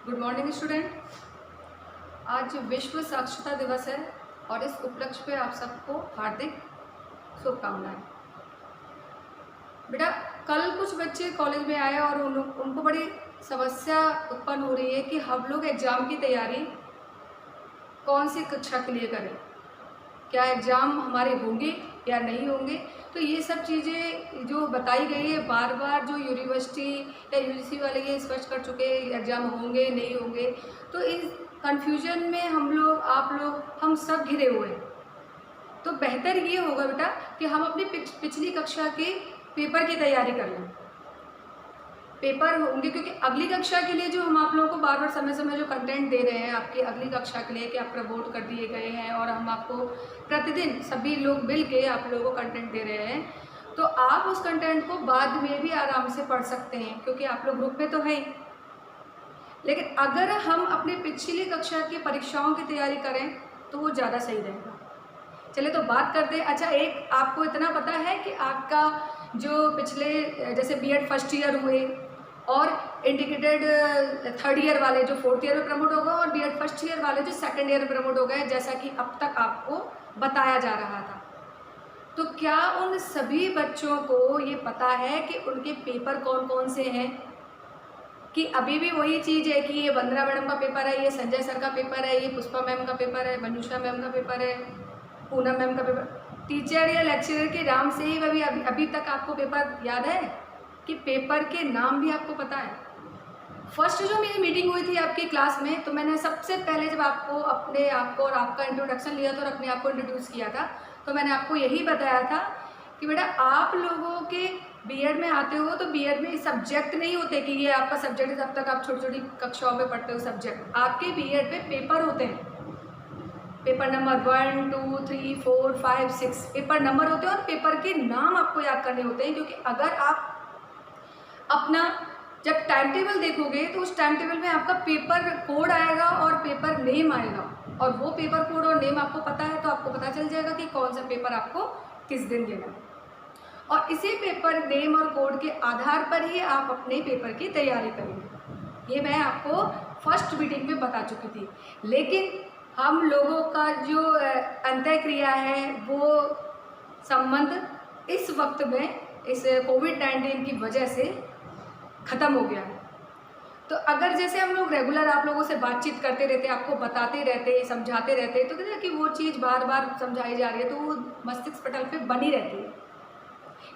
Good morning student. आज विश्व साक्षरता दिवस है और इस उपलक्ष्य पे आप सबको हार्दिक शुभकामनाएं। बेटा, कल कुछ बच्चे कॉलेज में आए और उनको बड़ी समस्या उत्पन्न हो रही है कि हम लोग एग्ज़ाम की तैयारी कौन सी कक्षा के लिए करें, क्या एग्ज़ाम हमारे होंगे या नहीं होंगे। तो ये सब चीज़ें जो बताई गई है, बार बार जो यूनिवर्सिटी या यूजीसी वाले ये स्पष्ट कर चुके हैं एग्ज़ाम होंगे नहीं होंगे। तो इस कन्फ्यूजन में हम लोग, आप लोग, हम सब घिरे हुए हैं। तो बेहतर ये होगा बेटा कि हम अपनी पिछली कक्षा के पेपर की तैयारी कर लें। पेपर होंगे क्योंकि अगली कक्षा के लिए जो हम आप लोगों को बार बार समय समय जो कंटेंट दे रहे हैं आपकी अगली कक्षा के लिए कि आप प्रमोट कर दिए गए हैं और हम आपको प्रतिदिन सभी लोग मिल के आप लोगों को कंटेंट दे रहे हैं, तो आप उस कंटेंट को बाद में भी आराम से पढ़ सकते हैं क्योंकि आप लोग ग्रुप में तो है ही। लेकिन अगर हम अपनी पिछली कक्षा की परीक्षाओं की तैयारी करें तो वो ज़्यादा सही रहेगा। चलिए तो बात करते हैं। अच्छा, एक आपको इतना पता है कि आपका जो पिछले जैसे बीएड फर्स्ट ईयर हुए और इंडिकेटेड थर्ड ईयर वाले जो फोर्थ ईयर में प्रमोट होगा और बीएड फर्स्ट ईयर वाले जो सेकंड ईयर में प्रमोट हो गए, जैसा कि अब तक आपको बताया जा रहा था, तो क्या उन सभी बच्चों को ये पता है कि उनके पेपर कौन कौन से हैं? कि अभी भी वही चीज़ है कि ये वंदना मैडम का पेपर है, ये संजय सर का पेपर है, ये पुष्पा मैम का पेपर है, मनुषा मैम का पेपर है, पूनम मैम का पेपर। टीचर या लेक्चरर के नाम से ही अभी तक आपको पेपर याद है कि पेपर के नाम भी आपको पता है? फर्स्ट जो मेरी मीटिंग हुई थी आपकी क्लास में, तो मैंने सबसे पहले जब आपको अपने आप को और आपका इंट्रोडक्शन लिया था और अपने आप को इंट्रोड्यूस किया था, तो मैंने आपको यही बताया था कि बेटा आप लोगों के बीएड में आते हो तो बीएड में सब्जेक्ट नहीं होते कि ये आपका सब्जेक्ट है, जब तक आप छोटी छोटी कक्षाओं में पढ़ते हो सब्जेक्ट। आपके बीएड में पेपर होते हैं, पेपर नंबर 1, 2, 3, 4, 5, 6 पेपर नंबर होते हैं और पेपर के नाम आपको याद करने होते हैं। क्योंकि अगर आप अपना जब टाइम टेबल देखोगे तो उस टाइम टेबल में आपका पेपर कोड आएगा और पेपर नेम आएगा, और वो पेपर कोड और नेम आपको पता है तो आपको पता चल जाएगा कि कौन सा पेपर आपको किस दिन देना है, और इसी पेपर नेम और कोड के आधार पर ही आप अपने पेपर की तैयारी करेंगे। ये मैं आपको फर्स्ट मीटिंग में बता चुकी थी। लेकिन हम लोगों का जो अंतःक्रिया है वो संबंध इस वक्त में इस कोविड-19 की वजह से ख़त्म हो गया है। तो अगर जैसे हम लोग रेगुलर आप लोगों से बातचीत करते रहते, आपको बताते रहते, समझाते रहते, तो कहते हैं कि वो चीज़ बार बार समझाई जा रही है तो वो मस्तिष्क पटल पे बनी रहती है।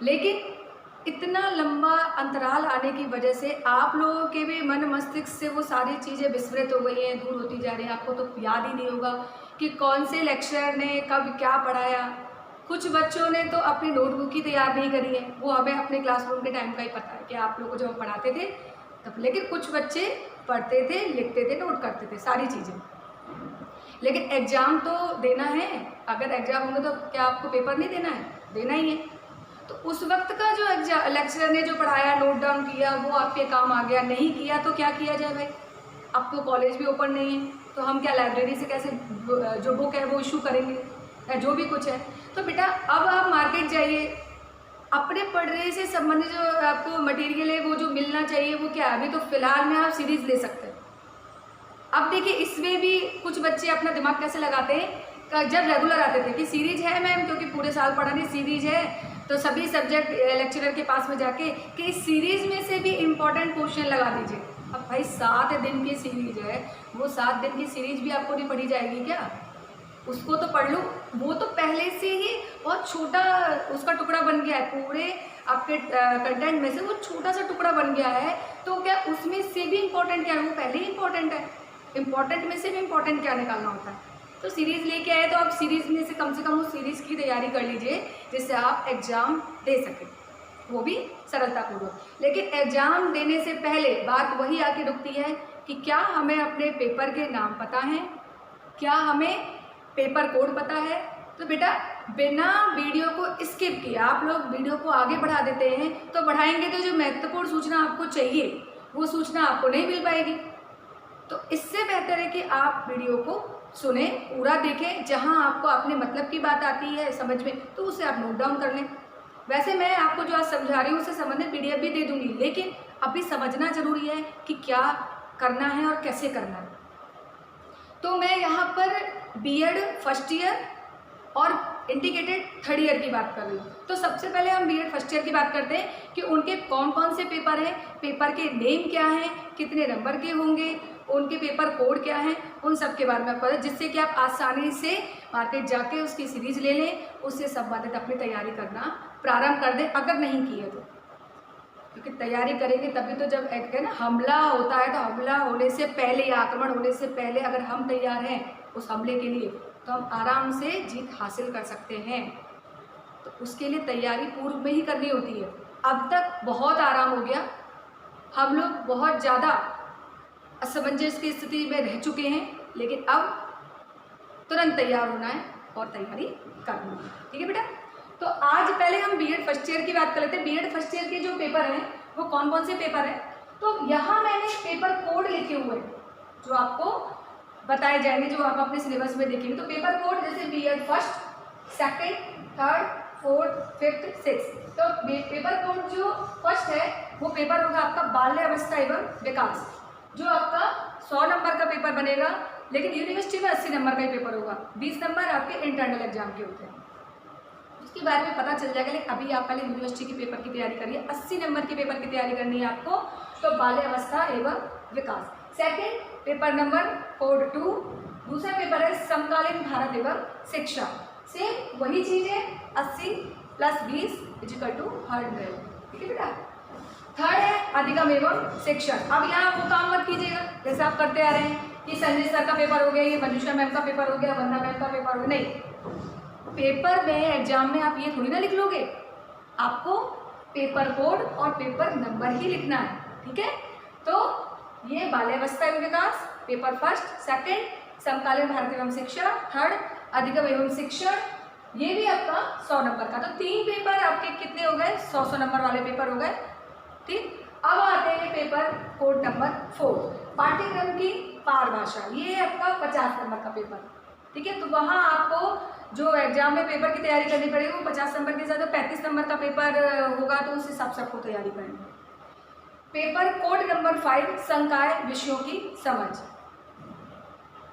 लेकिन इतना लंबा अंतराल आने की वजह से आप लोगों के भी मन मस्तिष्क से वो सारी चीज़ें विस्मृत हो गई हैं, दूर होती जा रही हैं। आपको तो याद ही नहीं होगा कि कौन से लेक्चरर ने कब क्या पढ़ाया। कुछ बच्चों ने तो अपनी नोटबुक ही तैयार नहीं करी है, वो हमें अपने क्लासरूम के टाइम का ही पता है कि आप लोगों को जब हम पढ़ाते थे तब। लेकिन कुछ बच्चे पढ़ते थे, लिखते थे, नोट करते थे सारी चीज़ें। लेकिन एग्ज़ाम तो देना है। अगर एग्ज़ाम होंगे तो क्या आपको पेपर नहीं देना है? देना ही है। तो उस वक्त का जो लेक्चरर ने जो पढ़ाया, नोट डाउन किया, वो आपके काम आ गया। नहीं किया तो क्या किया जाए भाई? अब तो कॉलेज भी ओपन नहीं है, तो हम क्या लाइब्रेरी से कैसे जो बुक है वो इशू करेंगे या जो भी कुछ है? तो बेटा अब आप मार्केट जाइए, अपने पढ़ने से संबंधित जो आपको मटेरियल है वो जो मिलना चाहिए वो क्या है? अभी तो फ़िलहाल में आप सीरीज़ ले सकते हैं। अब देखिए इसमें भी कुछ बच्चे अपना दिमाग कैसे लगाते हैं, जब रेगुलर आते थे कि सीरीज है मैम, क्योंकि पूरे साल पढ़ा नहीं, सीरीज है, तो सभी सब्जेक्ट लेक्चरर के पास में जाके कि इस सीरीज में से भी इम्पोर्टेंट क्वेश्चन लगा दीजिए। अब भाई 7 दिन की सीरीज है, वो 7 दिन की सीरीज भी आपको नहीं पढ़ी जाएगी क्या? उसको तो पढ़ लो। वो तो पहले से ही बहुत छोटा उसका टुकड़ा बन गया है, पूरे आपके कंटेंट में से वो छोटा सा टुकड़ा बन गया है। तो क्या उसमें से भी इम्पोर्टेंट क्या है? वो पहले ही इम्पोर्टेंट है। इम्पॉर्टेंट में से भी इम्पॉर्टेंट क्या निकालना होता है? तो सीरीज़ लेके आए तो आप सीरीज़ में से कम उस सीरीज़ की तैयारी कर लीजिए जिससे आप एग्ज़ाम दे सकें, वो भी सरलतापूर्वक। लेकिन एग्ज़ाम देने से पहले बात वही आके रुकती है कि क्या हमें अपने पेपर के नाम पता हैं, क्या हमें पेपर कोड पता है? तो बेटा बिना वीडियो को स्किप किए आप लोग वीडियो को आगे बढ़ा देते हैं, तो बढ़ाएंगे तो जो महत्वपूर्ण सूचना आपको चाहिए वो सूचना आपको नहीं मिल पाएगी। तो इससे बेहतर है कि आप वीडियो को सुने, पूरा देखें, जहां आपको अपने मतलब की बात आती है समझ में तो उसे आप नोट डाउन कर लें। वैसे मैं आपको जो आज समझा रही हूँ उससे संबंधित पीडीएफ भी दे दूंगी, लेकिन अभी समझना जरूरी है कि क्या करना है और कैसे करना है। तो मैं यहाँ पर बीएड फर्स्ट ईयर और इंटीग्रेटेड थर्ड ईयर की बात कर रही हूँ। तो सबसे पहले हम बीएड फर्स्ट ईयर की बात करते हैं कि उनके कौन कौन से पेपर हैं, पेपर के नेम क्या हैं, कितने नंबर के होंगे, उनके पेपर कोड क्या हैं, उन सब के बारे में पता, जिससे कि आप आसानी से मार्केट जाके उसकी सीरीज ले लें, उससे संबंधित अपनी तैयारी करना प्रारंभ कर दें अगर नहीं की है तो। क्योंकि तैयारी करेंगे तभी तो, जब एक ना हमला होता है तो हमला होने से पहले या आक्रमण होने से पहले अगर हम तैयार हैं उस हमले के लिए तो हम आराम से जीत हासिल कर सकते हैं। तो उसके लिए तैयारी पूर्व में ही करनी होती है। अब तक बहुत आराम हो गया, हम लोग बहुत ज़्यादा असमंजस की स्थिति में रह चुके हैं, लेकिन अब तुरंत तैयार होना है और तैयारी करनी है। ठीक है बेटा। तो आज पहले हम बीएड फर्स्ट ईयर की बात कर लेते हैं। बीएड फर्स्ट ईयर के जो पेपर हैं वो कौन कौन से पेपर हैं। तो यहाँ मैंने पेपर कोड लिखे हुए हैं जो आपको बताए जाएंगे, जो आप अपने सिलेबस में देखेंगे। तो पेपर कोड जैसे BEd first, second, third, fourth, fifth, six. तो पेपर कोड जो फर्स्ट है वो पेपर होगा आपका बाल्य अवस्था एवं विकास, जो आपका 100 नंबर का पेपर बनेगा, लेकिन यूनिवर्सिटी में 80 नंबर का ही पेपर होगा। 20 नंबर आपके इंटरनल एग्जाम के होते हैं, उसके बारे में पता चल जाएगा। लेकिन अभी आप पहले यूनिवर्सिटी के पेपर की तैयारी करिए। 80 नंबर के पेपर की तैयारी करनी है आपको। तो बाल्य अवस्था एवं विकास। Second paper number code 2। दूसरा पेपर है समकालीन भारत एवं शिक्षा। सेम वही चीज़ है, 80 + 20 = 100। ठीक है बेटा। थर्ड है अधिगम एवं शिक्षण। अब यहाँ वो काम मत कीजिएगा जैसे आप करते आ रहे हैं कि संजय सर का पेपर हो गया, ये मनुष्या मैम का पेपर हो गया, वंदना मैम का पेपर हो गया। नहीं, पेपर में एग्जाम में आप ये थोड़ी ना लिख लोगे, आपको पेपर कोड और पेपर नंबर ही लिखना है। ठीक है। तो ये बाल्यावस्था एवं विकास, पेपर फर्स्ट, सेकेंड समकालीन भारत एवं शिक्षा, थर्ड अधिगम एवं शिक्षण, ये भी आपका 100 नंबर का। तो 3 पेपर आपके कितने हो गए, 100 नंबर वाले पेपर हो गए। ठीक। अब आते हैं पेपर कोड नंबर 4, पाठ्यक्रम की पारभाषा। ये है आपका 50 नंबर का पेपर। ठीक है। तो वहाँ आपको जो एग्जाम में पेपर की तैयारी करनी पड़ेगी वो 50 नंबर के साथ 35 नंबर का पेपर होगा, तो उस हिसाब से आपको तैयारी करनी है। पेपर कोड नंबर 5, संकाय विषयों की समझ।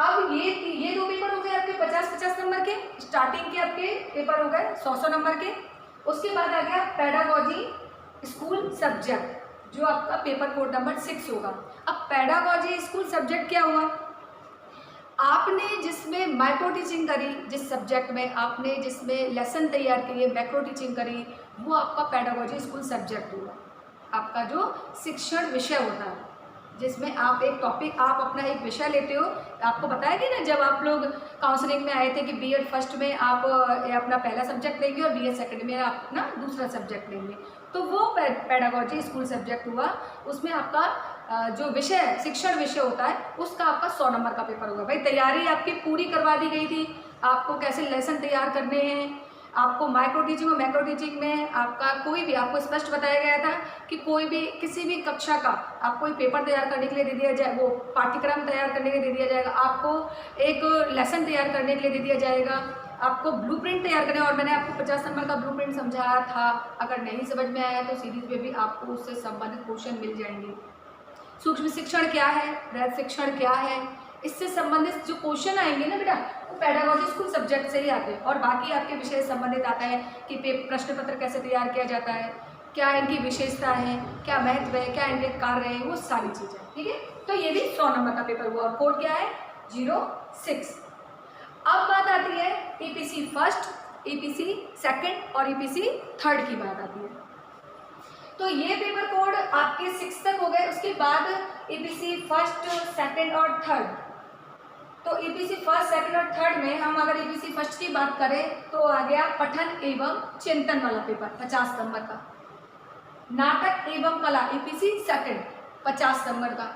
अब ये 2 पेपर हो गए आपके 50-50 नंबर के। स्टार्टिंग के आपके पेपर हो गए 100 नंबर के। उसके बाद आ गया पेडागोजी स्कूल सब्जेक्ट, जो आपका पेपर कोड नंबर 6 होगा। अब पेडागोजी स्कूल सब्जेक्ट क्या हुआ, आपने जिसमें माइक्रो टीचिंग करी, जिस सब्जेक्ट में आपने जिसमें लेसन तैयार किए, मैक्रो टीचिंग करी, वो आपका पेडागोजी स्कूल सब्जेक्ट हुआ। आपका जो शिक्षण विषय होता है, जिसमें आप एक टॉपिक, आप अपना एक विषय लेते हो। आपको बताया कि ना जब आप लोग काउंसलिंग में आए थे कि बीएड फर्स्ट में आप अपना पहला सब्जेक्ट लेंगे और बीएड सेकंड में आप अपना दूसरा सब्जेक्ट लेंगे। तो वो पेडागोजी स्कूल सब्जेक्ट हुआ। उसमें आपका जो विषय शिक्षण विषय होता है उसका आपका 100 नंबर का पेपर होगा। भाई तैयारी आपकी पूरी करवा दी गई थी, आपको कैसे लेसन तैयार करने हैं, आपको माइक्रो टीचिंग और मैक्रो टीचिंग में आपका कोई भी आपको स्पष्ट बताया गया था कि कोई भी किसी भी कक्षा का आपको एक पेपर तैयार करने के लिए दे दिया जाए, वो पाठ्यक्रम तैयार करने के लिए दे दिया जाएगा, आपको एक लेसन तैयार करने के लिए दे दिया जाएगा, आपको ब्लूप्रिंट तैयार करना है। और मैंने आपको 50 नंबर का ब्लूप्रिंट समझाया था। अगर नहीं समझ में आया तो सीरीज में भी आपको उससे संबंधित क्वेश्चन मिल जाएंगे। सूक्ष्म शिक्षण क्या है, वृहद शिक्षण क्या है, इससे संबंधित जो क्वेश्चन आएंगे ना बेटा, वो पेडागोजी स्कूल सब्जेक्ट से ही आते हैं। और बाकी आपके विषय से संबंधित आता है कि प्रश्न पत्र कैसे तैयार किया जाता है, क्या इनकी विशेषता है, क्या महत्व है, क्या इनके कार्य है, वो सारी चीज़ें। ठीक है। तो ये भी 100 नंबर का पेपर हुआ। और कोड क्या है 06। अब बात आती है ईपीसी फर्स्ट, ईपीसी सेकंड और ईपीसी थर्ड की बात आती है। तो ये पेपर कोड आपके 6 तक हो गए। उसके बाद ईपीसी फर्स्ट, सेकंड और थर्ड। तो ईपीसी फर्स्ट, सेकंड और थर्ड में हम अगर ईपीसी फर्स्ट की बात करें तो आ गया पठन एवं चिंतन वाला पेपर 50 नंबर का। नाटक एवं कला ईपीसी सेकंड 50 नंबर का।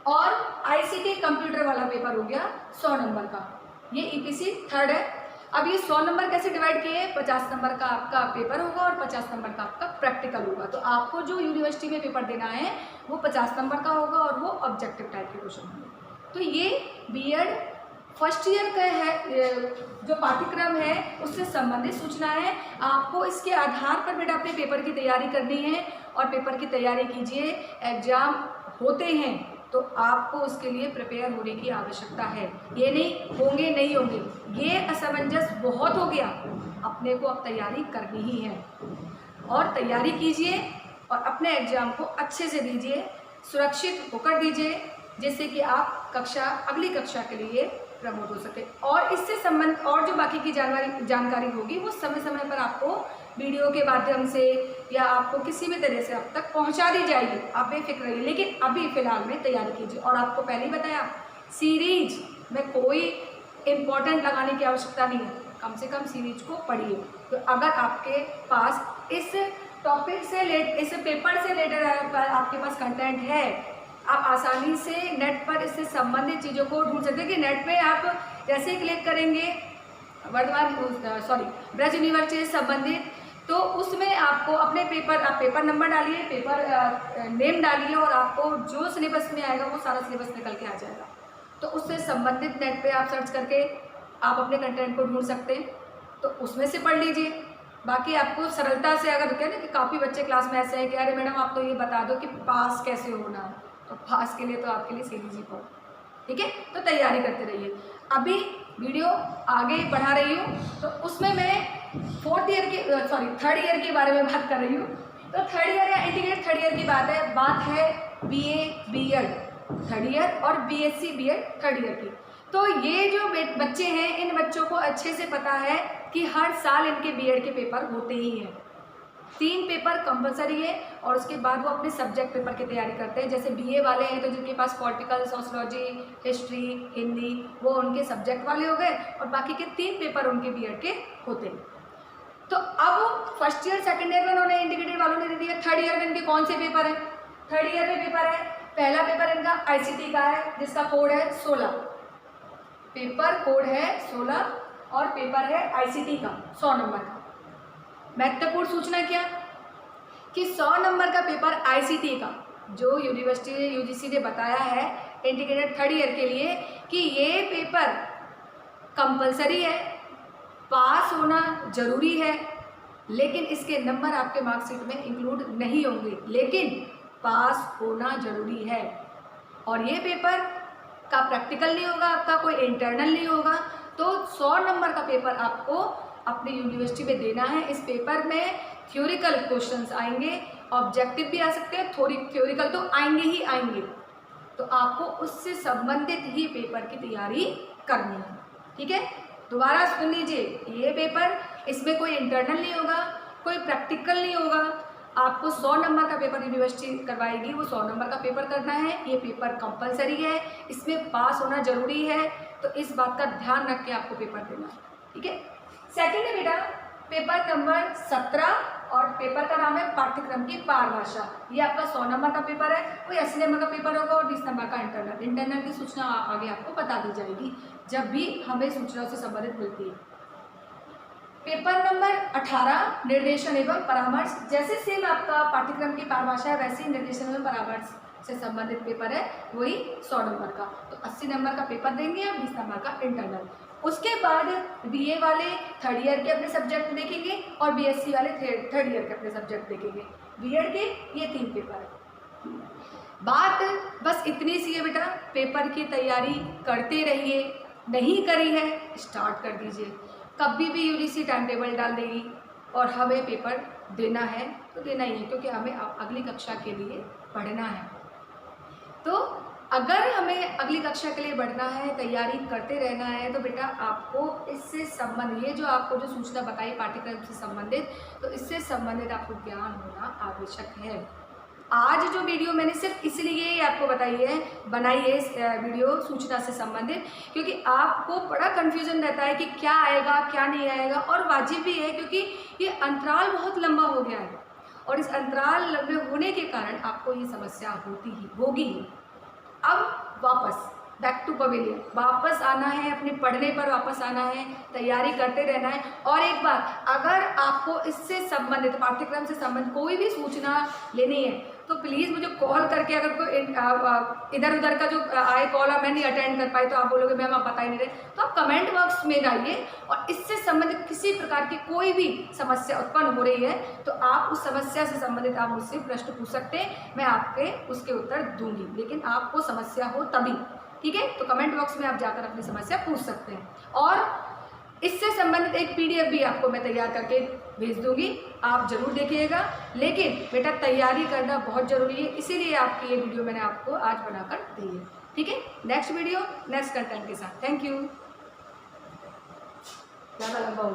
और आईसीटी कंप्यूटर वाला पेपर हो गया 100 नंबर का। ये ईपीसी थर्ड है। अब ये 100 नंबर कैसे डिवाइड किए, 50 नंबर का आपका पेपर होगा और 50 नंबर का आपका प्रैक्टिकल होगा। तो आपको जो यूनिवर्सिटी में पेपर देना है वो 50 नंबर का होगा और वो ऑब्जेक्टिव टाइप के क्वेश्चन होंगे। तो ये बीएड फर्स्ट ईयर का है, जो पाठ्यक्रम है उससे संबंधित सूचना है। आपको इसके आधार पर बेटा अपने पेपर की तैयारी करनी है और पेपर की तैयारी कीजिए। एग्जाम होते हैं तो आपको उसके लिए प्रिपेयर होने की आवश्यकता है। ये नहीं होंगे, ये असमंजस बहुत हो गया। अपने को अब तैयारी करनी ही है और तैयारी कीजिए और अपने एग्ज़ाम को अच्छे से दीजिए, सुरक्षित होकर दीजिए, जिससे कि आप अगली कक्षा के लिए प्रमोट हो सके। और इससे संबंध और जो बाकी की जानकारी होगी वो समय समय पर आपको वीडियो के माध्यम से या आपको किसी भी तरह से अब तक पहुंचा दी जाएगी। आप बेफिक्र रहिए, लेकिन अभी फ़िलहाल में तैयारी कीजिए। और आपको पहले ही बताया, सीरीज में कोई इम्पोर्टेंट लगाने की आवश्यकता नहीं है, कम से कम सीरीज को पढ़िए। तो अगर आपके पास इस टॉपिक से इस पेपर से रिलेटेड आपके पास कंटेंट है, आप आसानी से नेट पर इससे संबंधित चीज़ों को ढूंढ सकते हैं। कि नेट पे आप जैसे ही क्लिक करेंगे ब्रज यूनिवर्सिटी से संबंधित, तो उसमें आपको अपने आप पेपर नंबर डालिए, पेपर नेम डालिए और आपको जो सिलेबस में आएगा वो सारा सिलेबस निकल के आ जाएगा। तो उससे संबंधित नेट पे आप सर्च करके आप अपने कंटेंट को ढूंढ सकते हैं, तो उसमें से पढ़ लीजिए। बाकी आपको सरलता से अगर कहते हैं कि काफ़ी बच्चे क्लास में ऐसे हैं कि अरे मैडम आप तो ये बता दो कि पास कैसे होना है, तो पास के लिए तो आपके लिए सीरीज ही पढ़ो, ठीक है। तो तैयारी करते रहिए। अभी वीडियो आगे बढ़ा रही हूँ, तो उसमें मैं थर्ड ईयर के बारे में बात कर रही हूँ। तो थर्ड ईयर या इंटीग्रेटेड थर्ड ईयर की बात है BA BEd थर्ड ईयर और BSc BEd थर्ड ईयर की। तो ये जो बच्चे हैं, इन बच्चों को अच्छे से पता है कि हर साल इनके BEd के पेपर होते ही हैं। 3 पेपर कंपलसरी है और उसके बाद वो अपने सब्जेक्ट पेपर की तैयारी करते हैं। जैसे BA वाले हैं तो जिनके पास पॉलिटिकल, सोशलॉजी, हिस्ट्री, हिंदी, वो उनके सब्जेक्ट वाले हो गए और बाकी के 3 पेपर उनके BEd के होते हैं। तो अब फर्स्ट ईयर सेकेंड ईयर में उन्होंने इंटीग्रेटेड वालों ने दे दिया। थर्ड ईयर में इनके कौन से पेपर हैं? थर्ड ईयर में पेपर है, पहला पेपर इनका ICT का है जिसका कोड है 16, पेपर कोड है 16 और पेपर है ICT का 100 नंबर का। महत्वपूर्ण सूचना क्या कि 100 नंबर का पेपर ICT का जो यूनिवर्सिटी UGC ने बताया है इंटीग्रेटेड थर्ड ईयर के लिए कि ये पेपर कंपलसरी है, पास होना जरूरी है, लेकिन इसके नंबर आपके मार्कशीट में इंक्लूड नहीं होंगे, लेकिन पास होना जरूरी है। और ये पेपर का प्रैक्टिकल नहीं होगा, आपका कोई इंटरनल नहीं होगा। तो 100 नंबर का पेपर आपको अपनी यूनिवर्सिटी में देना है। इस पेपर में थ्योरिकल क्वेश्चंस आएंगे, ऑब्जेक्टिव भी आ सकते हैं, थ्योरिकल तो आएंगे ही आएंगे। तो आपको उससे संबंधित ही पेपर की तैयारी करनी है, ठीक है। दोबारा सुन लीजिए, ये पेपर, इसमें कोई इंटरनल नहीं होगा, कोई प्रैक्टिकल नहीं होगा। आपको 100 नंबर का पेपर यूनिवर्सिटी करवाएगी, वो 100 नंबर का पेपर करना है। ये पेपर कंपलसरी है, इसमें पास होना जरूरी है। तो इस बात का ध्यान रख के आपको पेपर देना है, ठीक है। सेकेंड है बेटा पेपर नंबर 17 और पेपर का नाम है पाठ्यक्रम की पारभाषा। ये आपका 100 नंबर का पेपर है, कोई 80 नंबर का पेपर होगा और 20 नंबर का इंटरनल की सूचना आगे आपको बता दी जाएगी जब भी हमें सूचना से संबंधित मिलती है। पेपर नंबर 18 निर्देशन एवं परामर्श। जैसे सेम आपका पाठ्यक्रम की पारभाषा है वैसे ही निर्देशन एवं परामर्श से संबंधित पेपर है, वही 100 नंबर का। तो 80 नंबर का पेपर देंगे और 20 नंबर का इंटरनल। उसके बाद BA वाले थर्ड ईयर के अपने सब्जेक्ट देखेंगे और BSc वाले थर्ड ईयर के अपने सब्जेक्ट देखेंगे। BEd के ये 3 पेपर है। बात बस इतनी सी है बेटा, पेपर की तैयारी करते रहिए। नहीं करी है, स्टार्ट कर दीजिए। कभी भी UGC टाइम टेबल डाल देगी और हमें पेपर देना है तो देना ही है, क्योंकि हमें अगली कक्षा के लिए पढ़ना है। तो अगर हमें अगली कक्षा के लिए बढ़ना है, तैयारी करते रहना है, तो बेटा आपको इससे संबंधित, ये जो आपको जो सूचना बताई पाठ्यक्रम से संबंधित, तो इससे संबंधित आपको ज्ञान होना आवश्यक है। आज जो वीडियो मैंने सिर्फ इसलिए आपको बनाई है वीडियो सूचना से संबंधित, क्योंकि आपको बड़ा कन्फ्यूजन रहता है कि क्या आएगा क्या नहीं आएगा, और वाजिब भी है क्योंकि ये अंतराल बहुत लंबा हो गया है और इस अंतराल लंबे होने के कारण आपको ये समस्या होगी। अब वापस बैक टू पवेलियन, वापस आना है, अपने पढ़ने पर वापस आना है, तैयारी करते रहना है। और एक बात, अगर आपको इससे संबंधित पाठ्यक्रम से संबंधित कोई भी सूचना लेनी है तो प्लीज़ मुझे कॉल करके, अगर कोई इधर उधर का जो आए कॉल और मैं नहीं अटेंड कर पाई तो आप बोलोगे मैम आप बता ही नहीं रहे, तो आप कमेंट बॉक्स में आइए और इससे संबंधित किसी प्रकार की कोई भी समस्या उत्पन्न हो रही है तो आप उस समस्या से संबंधित आप मुझसे प्रश्न पूछ सकते हैं, मैं आपके उसके उत्तर दूंगी, लेकिन आपको समस्या हो तभी, ठीक है। तो कमेंट बॉक्स में आप जाकर अपनी समस्या पूछ सकते हैं और इससे संबंधित एक PDF भी आपको मैं तैयार करके भेज दूंगी, आप जरूर देखिएगा। लेकिन बेटा तैयारी करना बहुत ज़रूरी है, इसीलिए आपकी ये वीडियो मैंने आपको आज बनाकर दी है, ठीक है। नेक्स्ट वीडियो नेक्स्ट कंटेंट के साथ, थैंक यू। ज़्यादा लंबा हो